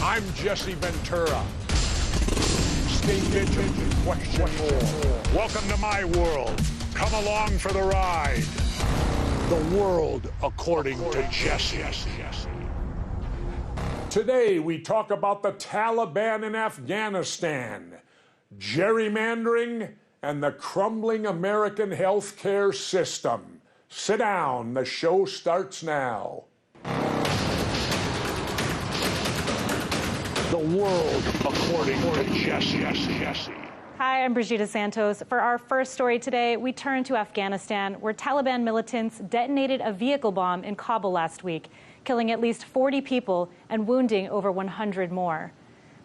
I'm Jesse Ventura. State agent, question more. Welcome to my world. Come along for the ride. The world according to Jesse. Today we talk about the Taliban in Afghanistan, gerrymandering, and the crumbling American healthcare system. Sit down, the show starts now. The world according to Jesse. Hi, I'm Brigida Santos. For our first story today, we turn to Afghanistan, where Taliban militants detonated a vehicle bomb in Kabul last week, killing at least 40 people and wounding over 100 more.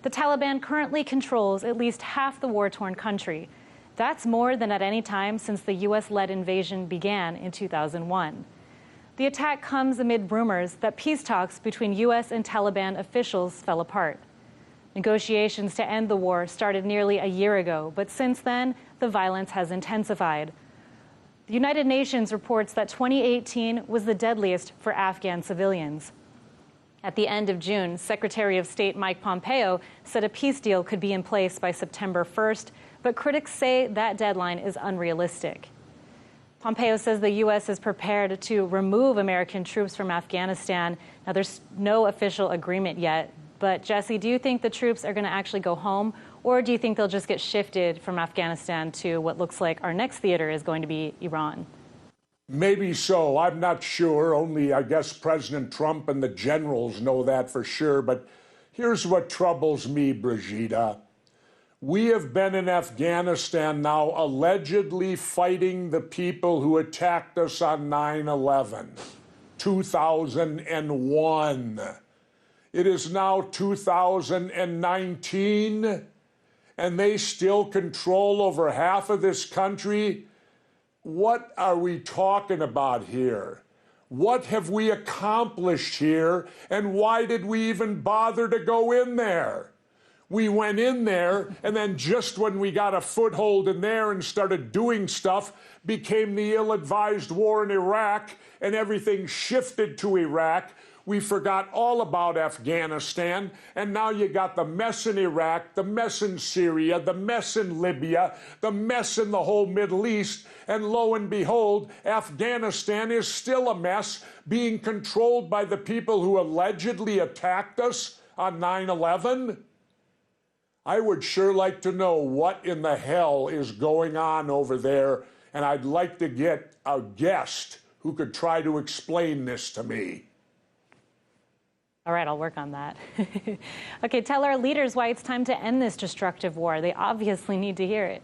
The Taliban currently controls at least half the war-torn country. That's more than at any time since the U.S.-led invasion began in 2001. The attack comes amid rumors that peace talks between U.S. and Taliban officials fell apart. Negotiations to end the war started nearly a year ago, but since then, the violence has intensified. The United Nations reports that 2018 was the deadliest for Afghan civilians. At the end of June, Secretary of State Mike Pompeo said a peace deal could be in place by September 1st, but critics say that deadline is unrealistic. Pompeo says the U.S. is prepared to remove American troops from Afghanistan. Now, there's no official agreement yet. But, Jesse, do you think the troops are going to actually go home, or do you think they'll just get shifted from Afghanistan to what looks like our next theater is going to be Iran? Maybe so. I'm not sure. Only, I guess, President Trump and the generals know that for sure. But here's what troubles me, Brigida. We have been in Afghanistan now allegedly fighting the people who attacked us on 9/11, 2001. It is now 2019, and they still control over half of this country. What are we talking about here? What have we accomplished here, and why did we even bother to go in there? We went in there, and then just when we got a foothold in there and started doing stuff, became the ill-advised war in Iraq, and everything shifted to Iraq. We forgot all about Afghanistan, and now you got the mess in Iraq, the mess in Syria, the mess in Libya, the mess in the whole Middle East, and lo and behold, Afghanistan is still a mess, being controlled by the people who allegedly attacked us on 9/11. I would sure like to know what in the hell is going on over there, and I'd like to get a guest who could try to explain this to me. All right, I'll work on that. Okay, tell our leaders why it's time to end this destructive war. They obviously need to hear it.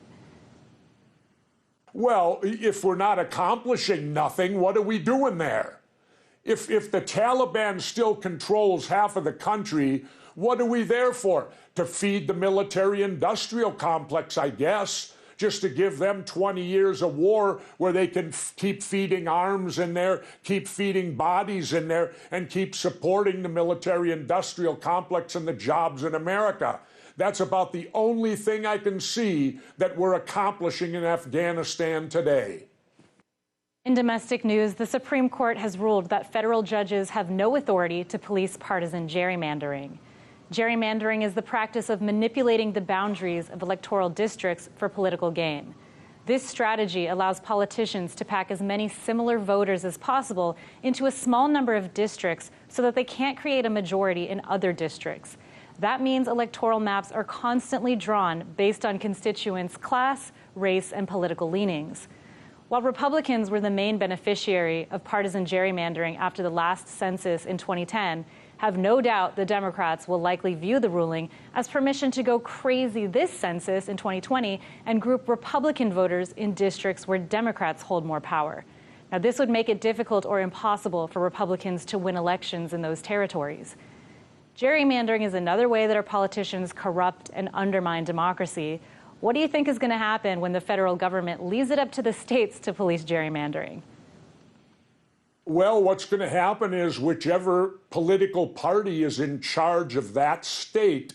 Well, if we're not accomplishing nothing, what are we doing there? If the Taliban still controls half of the country, what are we there for? To feed the military-industrial complex, I guess. Just to give them 20 years of war where they can keep feeding arms in there, keep feeding bodies in there, and keep supporting the military-industrial complex and the jobs in America. That's about the only thing I can see that we're accomplishing in Afghanistan today. In domestic news, the Supreme Court has ruled that federal judges have no authority to police partisan gerrymandering. Gerrymandering is the practice of manipulating the boundaries of electoral districts for political gain. This strategy allows politicians to pack as many similar voters as possible into a small number of districts so that they can't create a majority in other districts. That means electoral maps are constantly drawn based on constituents' class, race, and political leanings. While Republicans were the main beneficiary of partisan gerrymandering after the last census in 2010, have no doubt the Democrats will likely view the ruling as permission to go crazy this census in 2020 and group Republican voters in districts where Democrats hold more power. Now, this would make it difficult or impossible for Republicans to win elections in those territories. Gerrymandering is another way that our politicians corrupt and undermine democracy. What do you think is going to happen when the federal government leaves it up to the states to police gerrymandering? Well, what's going to happen is whichever political party is in charge of that state,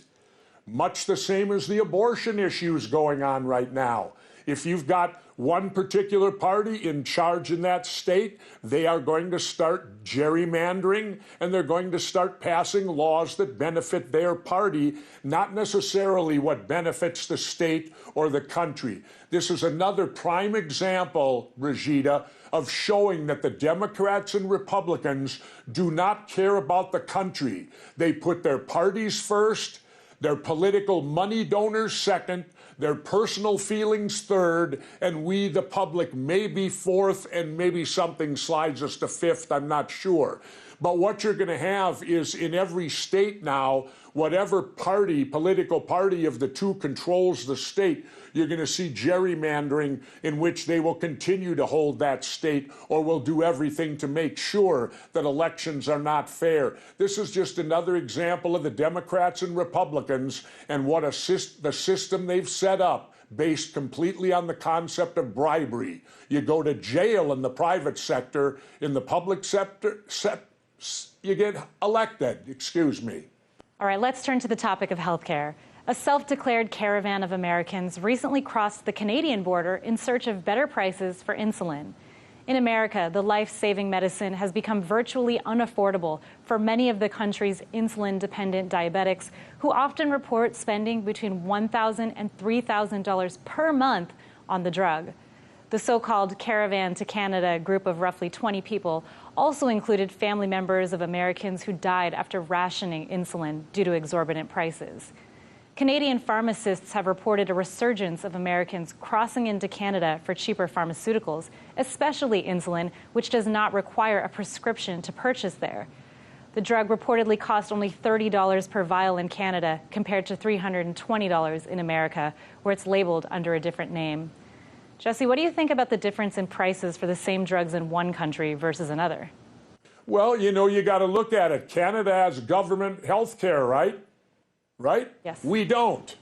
much the same as the abortion issues going on right now. If you've got one particular party in charge in that state, they are going to start gerrymandering, and they're going to start passing laws that benefit their party, not necessarily what benefits the state or the country. This is another prime example, Brigida, of showing that the Democrats and Republicans do not care about the country. They put their parties first, their political money donors second, their personal feelings third, and we, the public, maybe fourth, and maybe something slides us to fifth, I'm not sure. But what you're going to have is in every state now, whatever party, political party of the two controls the state, you're going to see gerrymandering in which they will continue to hold that state or will do everything to make sure that elections are not fair. This is just another example of the Democrats and Republicans and what the system they've set up based completely on the concept of bribery. You go to jail in the private sector, in the public sector, you get elected, excuse me. All right, let's turn to the topic of healthcare. A self-declared caravan of Americans recently crossed the Canadian border in search of better prices for insulin. In America, the life-saving medicine has become virtually unaffordable for many of the country's insulin-dependent diabetics, who often report spending between $1,000 and $3,000 per month on the drug. The so-called Caravan to Canada group of roughly 20 people also included family members of Americans who died after rationing insulin due to exorbitant prices. Canadian pharmacists have reported a resurgence of Americans crossing into Canada for cheaper pharmaceuticals, especially insulin, which does not require a prescription to purchase there. The drug reportedly cost only $30 per vial in Canada, compared to $320 in America, where it's labeled under a different name. Jesse, what do you think about the difference in prices for the same drugs in one country versus another? Well, you got to look at it. Canada has government health care, right? Right? Yes. We don't.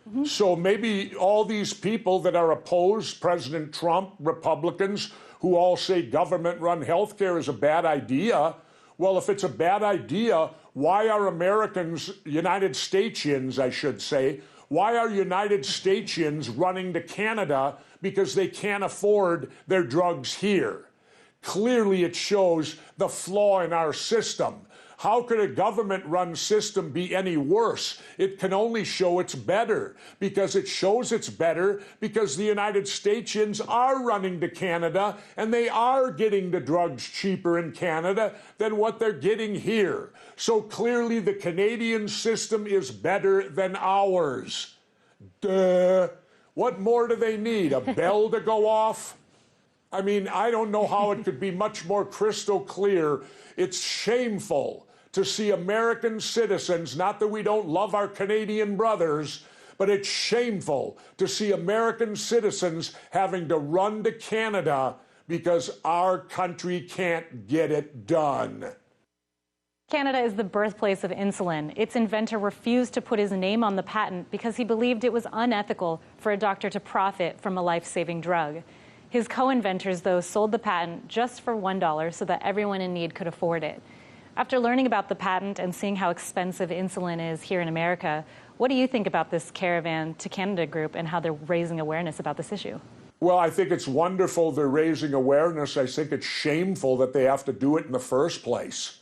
Mm-hmm. So maybe all these people that are opposed, President Trump, Republicans, who all say government-run health care is a bad idea. Well, if it's a bad idea, why are Americans, United Statesians, I should say, why are United Statesians running to Canada because they can't afford their drugs here? Clearly, it shows the flaw in our system. How could a government-run system be any worse? It can only show it's better, because it shows it's better because the United Statesians are running to Canada and they are getting the drugs cheaper in Canada than what they're getting here. So clearly the Canadian system is better than ours. Duh. What more do they need? A bell to go off? I mean, I don't know how it could be much more crystal clear. It's shameful to see American citizens, not that we don't love our Canadian brothers, but it's shameful to see American citizens having to run to Canada because our country can't get it done. Canada is the birthplace of insulin. Its inventor refused to put his name on the patent because he believed it was unethical for a doctor to profit from a life-saving drug. His co-inventors, though, sold the patent just for $1 so that everyone in need could afford it. After learning about the patent and seeing how expensive insulin is here in America, what do you think about this Caravan to Canada group and how they're raising awareness about this issue? Well, I think it's wonderful they're raising awareness. I think it's shameful that they have to do it in the first place,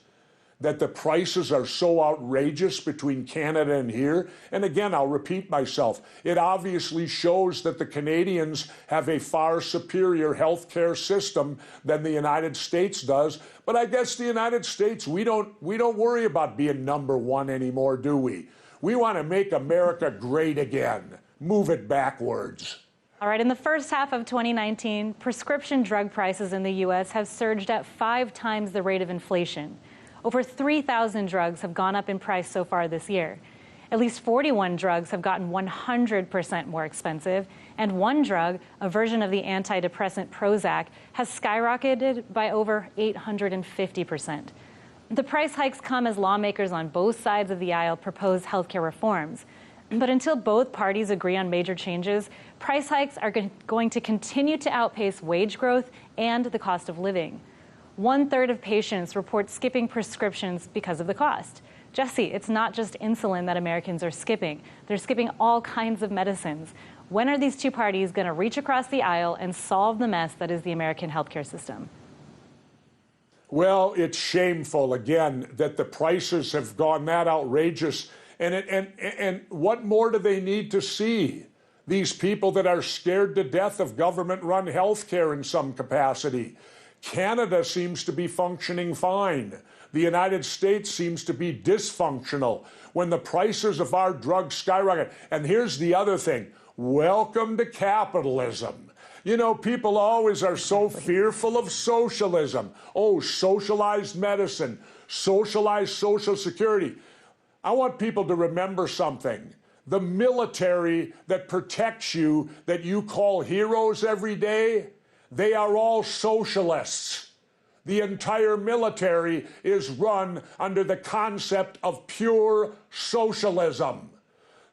that the prices are so outrageous between Canada and here. And again, I'll repeat myself. It obviously shows that the Canadians have a far superior healthcare system than the United States does. But I guess the United States, we don't worry about being number one anymore, do we? We want to make America great again. Move it backwards. All right, in the first half of 2019, prescription drug prices in the U.S. have surged at 5 times the rate of inflation. Over 3,000 drugs have gone up in price so far this year. At least 41 drugs have gotten 100% more expensive, and one drug, a version of the antidepressant Prozac, has skyrocketed by over 850%. The price hikes come as lawmakers on both sides of the aisle propose healthcare reforms. But until both parties agree on major changes, price hikes are going to continue to outpace wage growth and the cost of living. 1/3 of patients report skipping prescriptions because of the cost. Jesse, it's not just insulin that Americans are skipping. They're skipping all kinds of medicines. When are these two parties going to reach across the aisle and solve the mess that is the American healthcare system? Well, it's shameful, again, that the prices have gone that outrageous. And what more do they need to see? These people that are scared to death of government-run health care in some capacity. Canada seems to be functioning fine. The United States seems to be dysfunctional when the prices of our drugs skyrocket. And here's the other thing. Welcome to capitalism. You know, people always are so fearful of socialism. Oh, socialized medicine, socialized Social Security. I want people to remember something. The military that protects you, that you call heroes every day, they are all socialists. The entire military is run under the concept of pure socialism.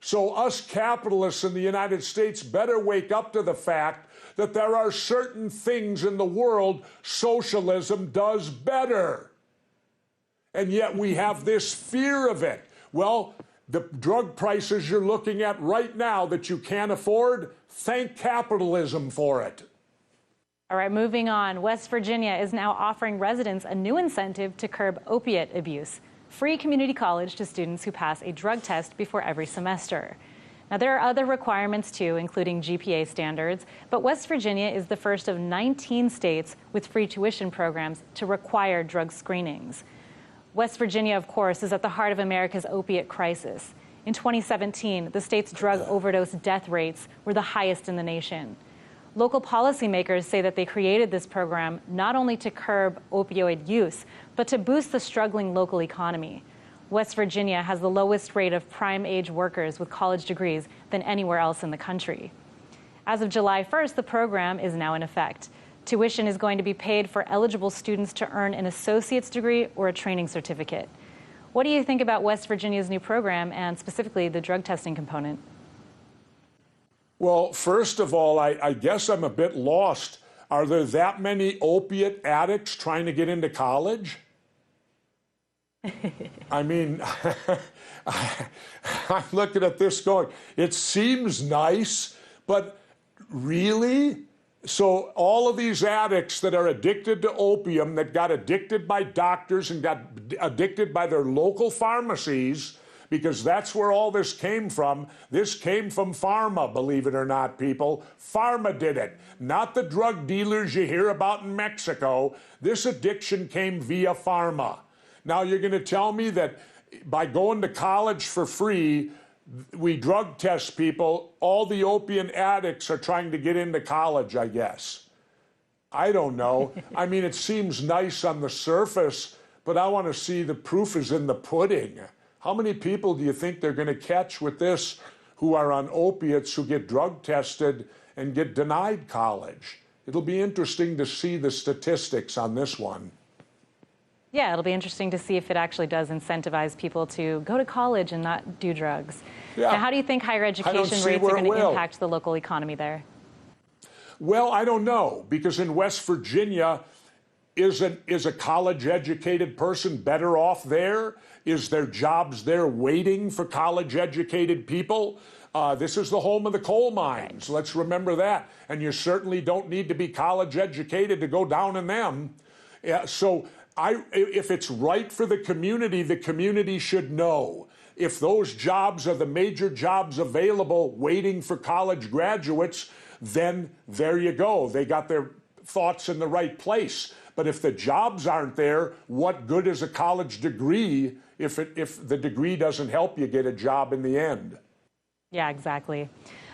So us capitalists in the United States better wake up to the fact that there are certain things in the world socialism does better. And yet we have this fear of it. Well, the drug prices you're looking at right now that you can't afford, thank capitalism for it. All right, moving on. West Virginia is now offering residents a new incentive to curb opiate abuse. Free community college to students who pass a drug test before every semester. Now, there are other requirements, too, including GPA standards, but West Virginia is the first of 19 states with free tuition programs to require drug screenings. West Virginia, of course, is at the heart of America's opiate crisis. In 2017, the state's drug overdose death rates were the highest in the nation. Local policymakers say that they created this program not only to curb opioid use, but to boost the struggling local economy. West Virginia has the lowest rate of prime-age workers with college degrees than anywhere else in the country. As of July 1st, the program is now in effect. Tuition is going to be paid for eligible students to earn an associate's degree or a training certificate. What do you think about West Virginia's new program and specifically the drug testing component? Well, first of all, I guess I'm a bit lost. Are there that many opiate addicts trying to get into college? I mean, I'm looking at this going, it seems nice, but really? So all of these addicts that are addicted to opium, that got addicted by doctors and got addicted by their local pharmacies, because that's where all this came from. This came from pharma, believe it or not, people. Pharma did it, not the drug dealers you hear about in Mexico. This addiction came via pharma. Now you're going to tell me that by going to college for free, we drug test people, all the opium addicts are trying to get into college, I guess. I don't know. I mean, it seems nice on the surface, but I want to see the proof is in the pudding. How many people do you think they're going to catch with this who are on opiates, who get drug tested and get denied college? It'll be interesting to see the statistics on this one. Yeah, it'll be interesting to see if it actually does incentivize people to go to college and not do drugs. Yeah. Now, how do you think higher education rates are going to impact the local economy there? Well, I don't know, because in West Virginia, is a college-educated person better off there? Is there jobs there waiting for college-educated people? This is the home of the coal mines. Let's remember that. And you certainly don't need to be college-educated to go down in them. So if it's right for the community should know. If those jobs are the major jobs available waiting for college graduates, then there you go. They got their thoughts in the right place. But if the jobs aren't there, what good is a college degree if the degree doesn't help you get a job in the end? Yeah, exactly.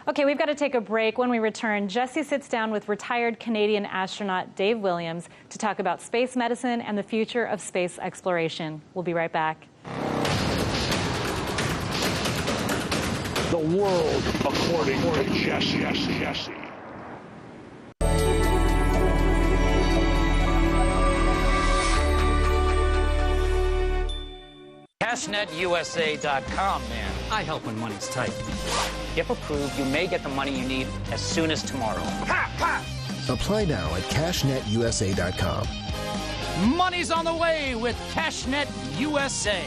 Okay, we've got to take a break. When we return, Jesse sits down with retired Canadian astronaut Dave Williams to talk about space medicine and the future of space exploration. We'll be right back. The world according to Jesse. CashNetUSA.com, man. I help when money's tight. If approved, you may get the money you need as soon as tomorrow. Apply now at CashNetUSA.com. Money's on the way with CashNet USA.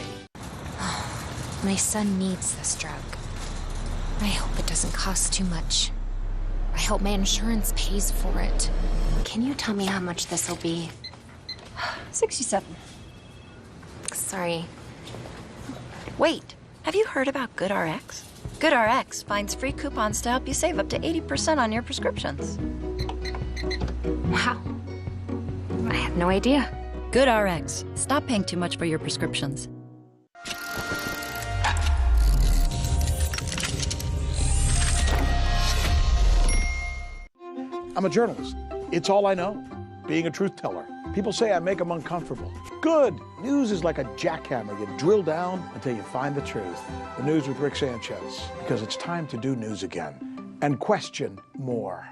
My son needs this drug. I hope it doesn't cost too much. I hope my insurance pays for it. Can you tell me how much this will be? 67. Sorry. Wait, have you heard about GoodRx? GoodRx finds free coupons to help you save up to 80% on your prescriptions. Wow. I had no idea. GoodRx. Stop paying too much for your prescriptions. I'm a journalist. It's all I know, being a truth teller. People say I make them uncomfortable. Good. News is like a jackhammer. You drill down until you find the truth. The News with Rick Sanchez, because it's time to do news again and question more.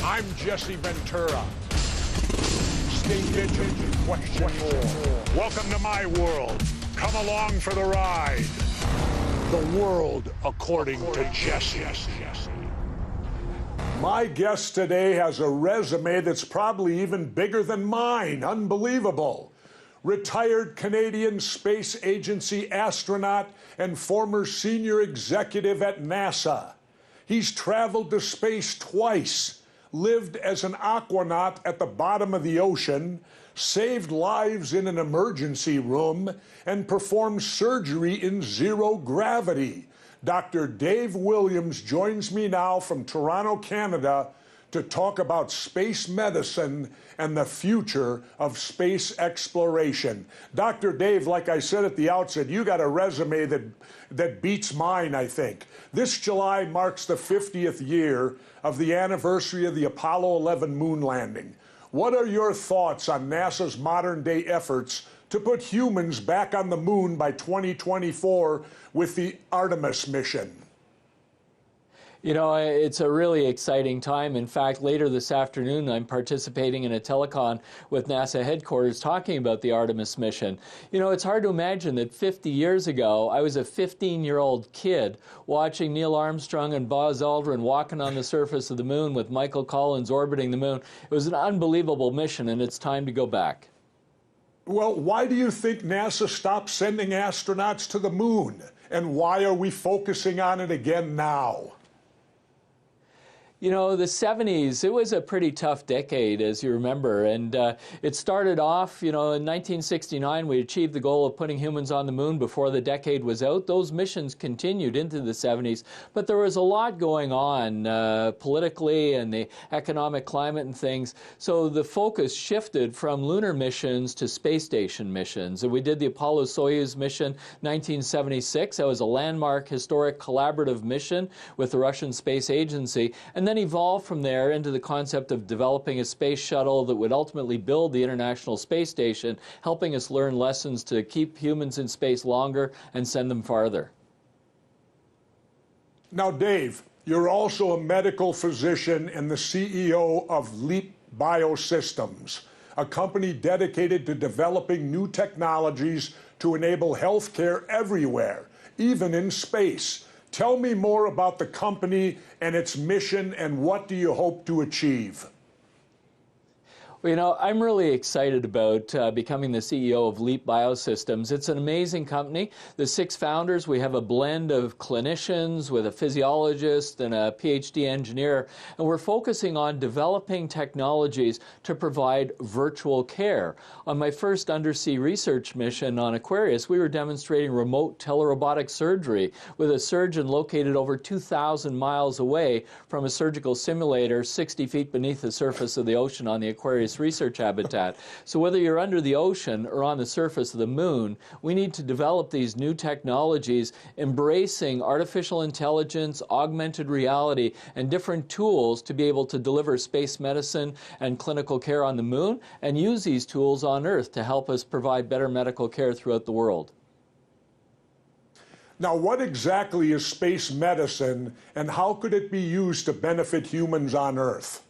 I'm Jesse Ventura. Stay vigilant, question more. Welcome to my world. Come along for the ride. The world according to Jesse. My guest today has a resume that's probably even bigger than mine. Unbelievable. Retired Canadian Space Agency astronaut and former senior executive at NASA. He's traveled to space twice, lived as an aquanaut at the bottom of the ocean, saved lives in an emergency room, and performed surgery in zero gravity. Dr. Dave Williams joins me now from Toronto, Canada, to talk about space medicine and the future of space exploration. Dr. Dave, like I said at the outset, you got a resume that beats mine, I think. This July marks the 50th year of the anniversary of the Apollo 11 moon landing. What are your thoughts on NASA's modern-day efforts to put humans back on the moon by 2024 with the Artemis mission? You know, it's a really exciting time. In fact, later this afternoon, I'm participating in a telecon with NASA headquarters talking about the Artemis mission. You know, it's hard to imagine that 50 years ago, I was a 15-year-old kid watching Neil Armstrong and Buzz Aldrin walking on the surface of the moon with Michael Collins orbiting the moon. It was an unbelievable mission, and it's time to go back. Well, why do you think NASA stopped sending astronauts to the moon? And why are we focusing on it again now? You know, the 70s, it was a pretty tough decade, as you remember, and it started off, you know, in 1969, we achieved the goal of putting humans on the moon before the decade was out. Those missions continued into the 70s, but there was a lot going on politically and the economic climate and things, so the focus shifted from lunar missions to space station missions. And we did the Apollo-Soyuz mission 1976. That was a landmark, historic, collaborative mission with the Russian Space Agency, and then evolved from there into the concept of developing a space shuttle that would ultimately build the International Space Station, helping us learn lessons to keep humans in space longer and send them farther. Now, Dave, you're also a medical physician and the CEO of Leap Biosystems, a company dedicated to developing new technologies to enable healthcare everywhere, even in space. Tell me more about the company and its mission, and what do you hope to achieve? Well, you know, I'm really excited about becoming the CEO of Leap Biosystems. It's an amazing company. The 6 founders, we have a blend of clinicians with a physiologist and a PhD engineer, and we're focusing on developing technologies to provide virtual care. On my first undersea research mission on Aquarius, we were demonstrating remote telerobotic surgery with a surgeon located over 2,000 miles away from a surgical simulator 60 feet beneath the surface of the ocean on the Aquarius research habitat. So whether you're under the ocean or on the surface of the moon, we need to develop these new technologies, embracing artificial intelligence, augmented reality, and different tools to be able to deliver space medicine and clinical care on the moon, and use these tools on Earth to help us provide better medical care throughout the world. Now, what exactly is space medicine, and how could it be used to benefit humans on Earth?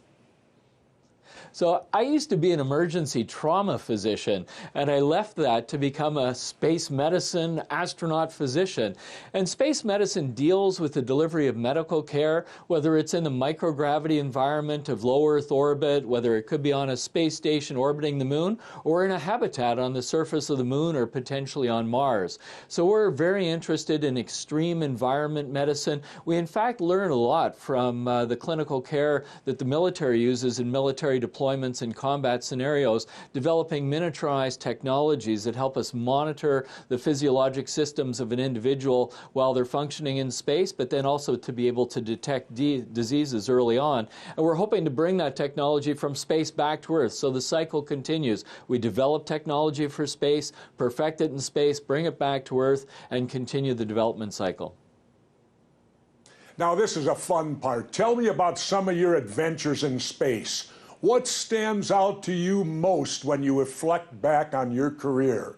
So I used to be an emergency trauma physician, and I left that to become a space medicine astronaut physician. And space medicine deals with the delivery of medical care, whether it's in the microgravity environment of low Earth orbit, whether it could be on a space station orbiting the moon, or in a habitat on the surface of the moon or potentially on Mars. So we're very interested in extreme environment medicine. We in fact learn a lot from the clinical care that the military uses in military deployments and combat scenarios, developing miniaturized technologies that help us monitor the physiologic systems of an individual while they're functioning in space, but then also to be able to detect diseases early on. And we're hoping to bring that technology from space back to Earth, so the cycle continues. We develop technology for space, perfect it in space, bring it back to Earth, and continue the development cycle. Now, this is a fun part. Tell me about some of your adventures in space. What stands out to you most when you reflect back on your career?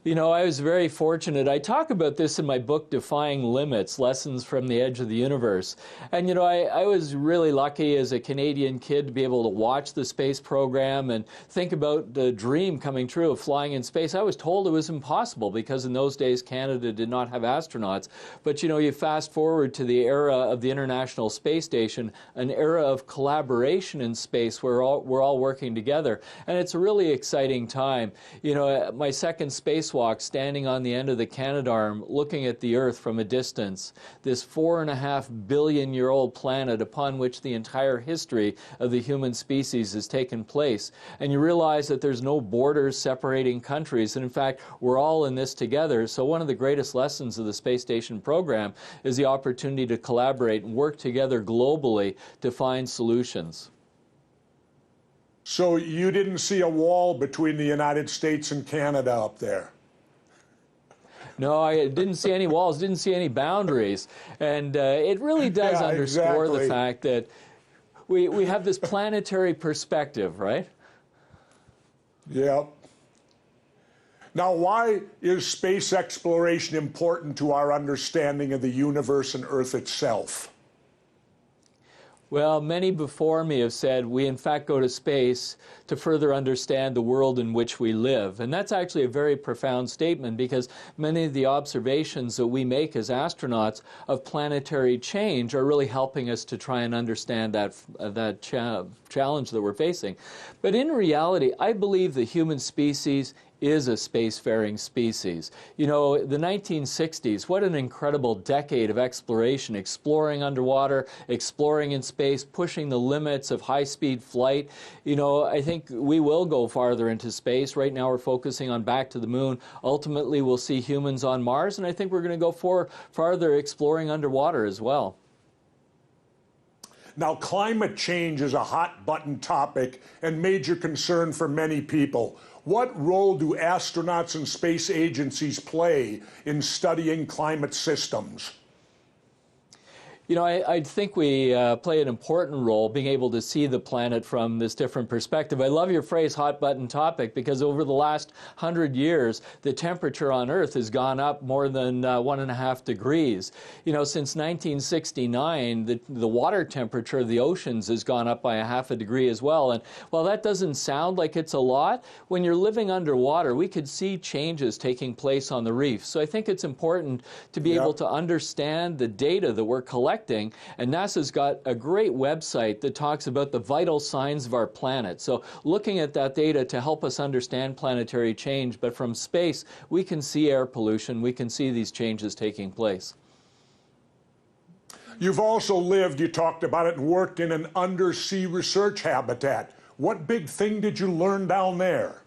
You know, I was very fortunate. I talk about this in my book, Defying Limits, Lessons from the Edge of the Universe. And, you know, I was really lucky as a Canadian kid to be able to watch the space program and think about the dream coming true of flying in space. I was told it was impossible because in those days Canada did not have astronauts. But, you know, you fast forward to the era of the International Space Station, an era of collaboration in space where we're all working together. And it's a really exciting time. You know, my second spacewalk, standing on the end of the Canadarm, looking at the Earth from a distance, this 4.5 billion-year-old planet upon which the entire history of the human species has taken place. And you realize that there's no borders separating countries, and in fact, we're all in this together. So one of the greatest lessons of the space station program is the opportunity to collaborate and work together globally to find solutions. So you didn't see a wall between the United States and Canada up there? No, I didn't see any walls, didn't see any boundaries. And it really does underscore the fact that we have this planetary perspective, right? Yep. Now, why is space exploration important to our understanding of the universe and Earth itself? Well, many before me have said we in fact go to space to further understand the world in which we live. And that's actually a very profound statement because many of the observations that we make as astronauts of planetary change are really helping us to try and understand that challenge that we're facing. But in reality, I believe the human species is a spacefaring species. You know, the 1960s, what an incredible decade of exploration, exploring underwater, exploring in space, pushing the limits of high-speed flight. You know, I think we will go farther into space. Right now we're focusing on back to the moon. Ultimately, we'll see humans on Mars, and I think we're going to go farther exploring underwater as well. Now, climate change is a hot-button topic and major concern for many people. What role do astronauts and space agencies play in studying climate systems? You know, I think we play an important role being able to see the planet from this different perspective. I love your phrase, hot button topic, because over the last 100 years, the temperature on Earth has gone up more than 1.5 degrees. You know, since 1969, the water temperature of the oceans has gone up by 0.5 degree as well. And while that doesn't sound like it's a lot, when you're living underwater, we could see changes taking place on the reef. So I think it's important to be able to understand the data that we're collecting. And NASA's got a great website that talks about the vital signs of our planet. So looking at that data to help us understand planetary change, but from space, we can see air pollution, we can see these changes taking place. You've also lived, you talked about it, and worked in an undersea research habitat. What big thing did you learn down there?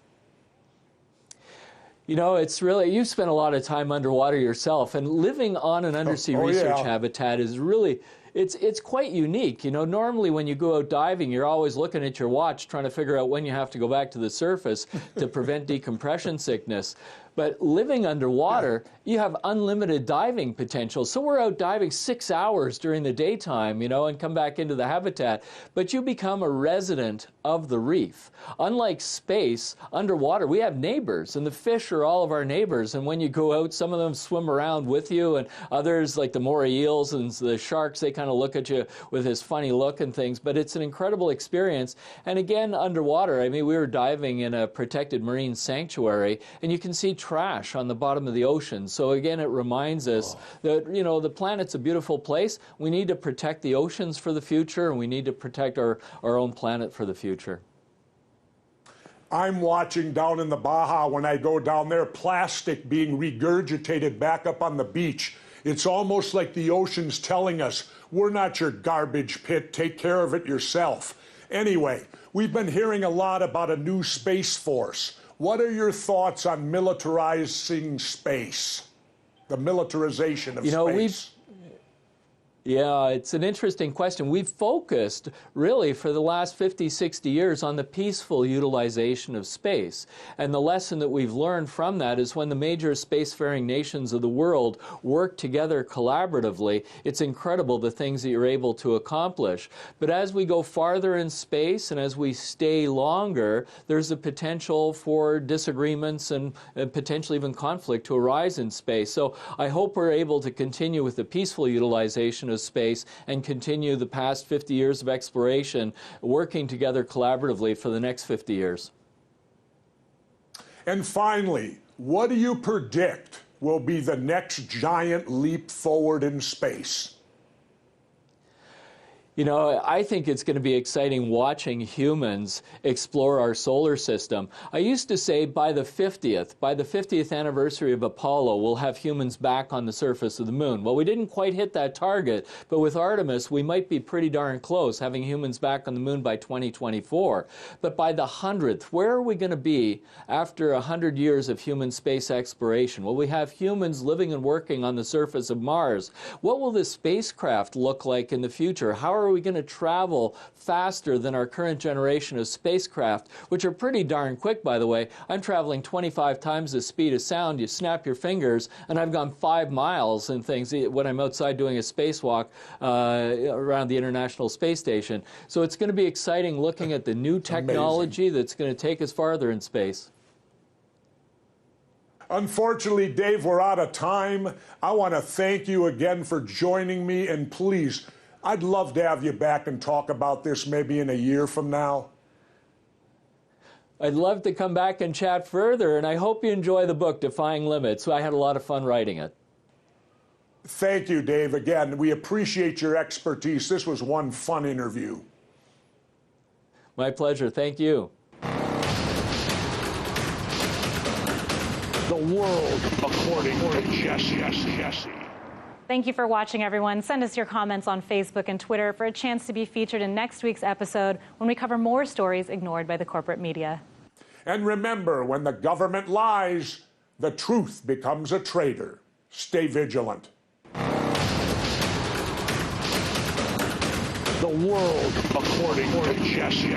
You know, it's really, you've spent a lot of time underwater yourself, and living on an undersea research habitat is really, it's quite unique. You know, normally when you go out diving, you're always looking at your watch trying to figure out when you have to go back to the surface to prevent decompression sickness. But living underwater, you have unlimited diving potential. So we're out diving 6 hours during the daytime, you know, and come back into the habitat. But you become a resident of the reef. Unlike space, underwater, we have neighbors, and the fish are all of our neighbors. And when you go out, some of them swim around with you, and others, like the moray eels and the sharks, they kind of look at you with this funny look and things. But it's an incredible experience. And again, underwater, I mean, we were diving in a protected marine sanctuary, and you can see trash on the bottom of the ocean. So again, it reminds us that, you know, the planet's a beautiful place. We need to protect the oceans for the future, and we need to protect our own planet for the future. I'm watching down in the Baja when I go down there, plastic being regurgitated back up on the beach. It's almost like the ocean's telling us, we're not your garbage pit, take care of it yourself. Anyway, we've been hearing a lot about a new space force. What are your thoughts on militarizing space? The militarization of space? Yeah, it's an interesting question. We've focused really for the last 50, 60 years on the peaceful utilization of space. And the lesson that we've learned from that is when the major spacefaring nations of the world work together collaboratively, it's incredible the things that you're able to accomplish. But as we go farther in space and as we stay longer, there's a potential for disagreements and potentially even conflict to arise in space. So I hope we're able to continue with the peaceful utilization of space and continue the past 50 years of exploration, working together collaboratively for the next 50 years. And finally, what do you predict will be the next giant leap forward in space? You know, I think it's going to be exciting watching humans explore our solar system. I used to say by the 50th anniversary of Apollo, we'll have humans back on the surface of the moon. Well, we didn't quite hit that target, but with Artemis, we might be pretty darn close, having humans back on the moon by 2024. But by the 100th, where are we going to be after 100 years of human space exploration? Will we have humans living and working on the surface of Mars? What will this spacecraft look like in the future? How are we going to travel faster than our current generation of spacecraft, which are pretty darn quick, by the way? I'm traveling 25 times the speed of sound. You snap your fingers, and I've gone 5 miles and things when I'm outside doing a spacewalk around the International Space Station. So it's going to be exciting looking at the new technology that's going to take us farther in space. Unfortunately, Dave, we're out of time. I want to thank you again for joining me, and please, I'd love to have you back and talk about this maybe in a year from now. I'd love to come back and chat further, and I hope you enjoy the book, Defying Limits. I had a lot of fun writing it. Thank you, Dave. Again, we appreciate your expertise. This was one fun interview. My pleasure. Thank you. The world according to Jesse. Thank you for watching, everyone. Send us your comments on Facebook and Twitter for a chance to be featured in next week's episode when we cover more stories ignored by the corporate media. And remember, when the government lies, the truth becomes a traitor. Stay vigilant. The world according to Jesse.